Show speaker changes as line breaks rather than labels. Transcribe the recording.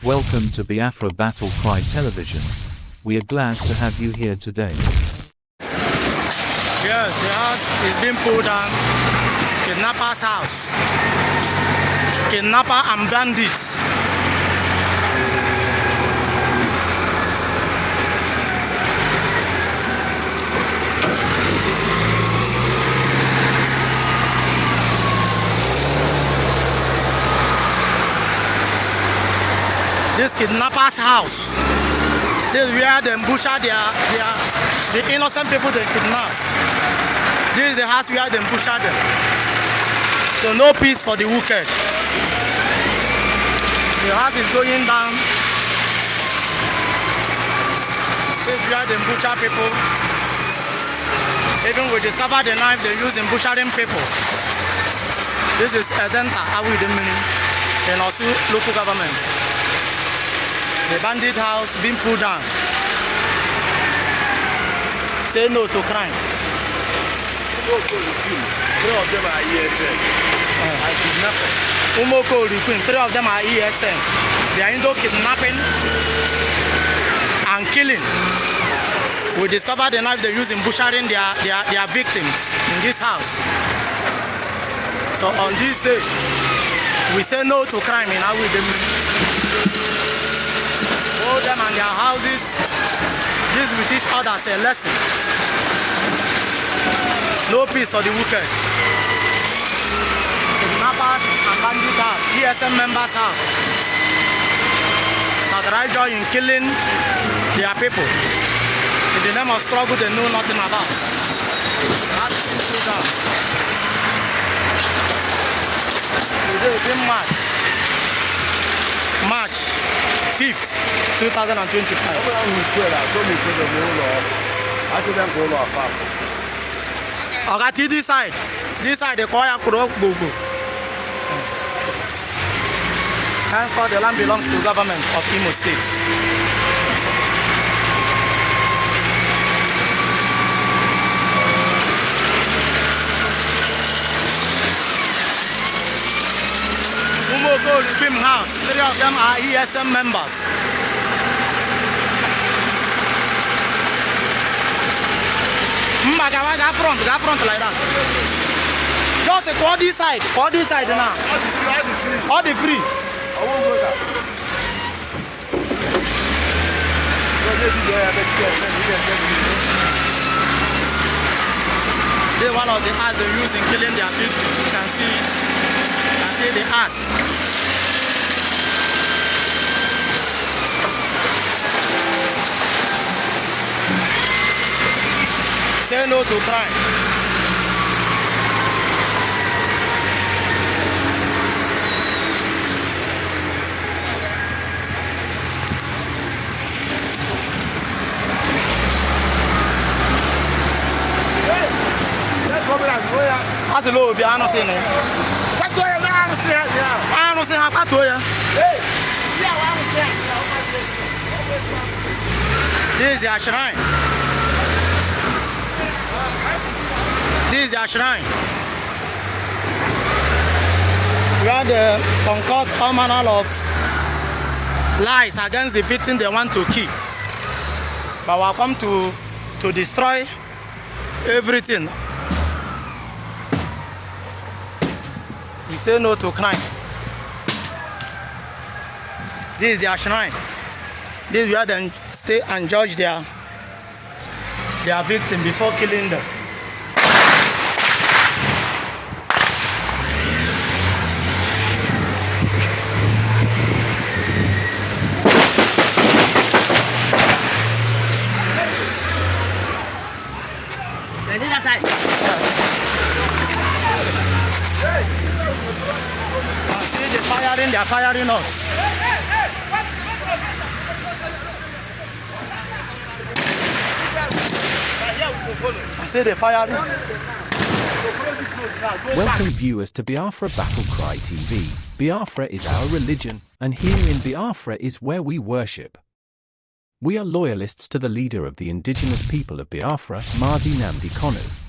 Welcome to Biafra Battle Cry Television. We are glad to have you here today.
Yes, the house is being pulled down. Kidnapper's house. Kidnapper and bandits. This kidnapper's house. This is where they butcher the innocent people they kidnap. This is the house where they butcher them. So no peace for the wicked. The house is going down. This is where they butcher people. Even we discover the knife they use in butchering people. This is Edenta Awidemini in Orsu local government. The bandit house being pulled down. Say no to crime.
Three of them are ESN. I kidnapped.
Umoko Rikun, 3 of them are ESN. They are into kidnapping and killing. We discovered the knife they use in butchering their victims in this house. So on this day, we say no to crime in Awidemini. Hold them and their houses. This will teach others a lesson. No peace for the wicked. Kidnappers and bandit house, ESM members house. That joy in killing their people. In the name of struggle they know nothing about. That's the today we been March 5th, 2025. Okay, this side the choir Kurok Bubu. Henceforth, the land belongs to the government of Imo State. Umoko Ripim House, 3 of them are ESM members. Go front like that. Just go this side now. All the free.
I won't go there.
This is one of the ass they use in killing their people. You can see it. You can see the ass. Say no to crime. That's a low be I don't see it. That's why I don't see it. I don't see how to do it. This is their shrine. This is their shrine. Where they concoct all manner of lies against the victim they want to kill. But we are come to destroy everything. We say no to crime. This is their shrine. This is where they stay and judge their victim before killing them. They are firing us. I say they're firing.
Welcome viewers to Biafra Battle Cry TV. Biafra is our religion, and here in Biafra is where we worship. We are loyalists to the leader of the indigenous people of Biafra, Mazi Nnamdi Kanu.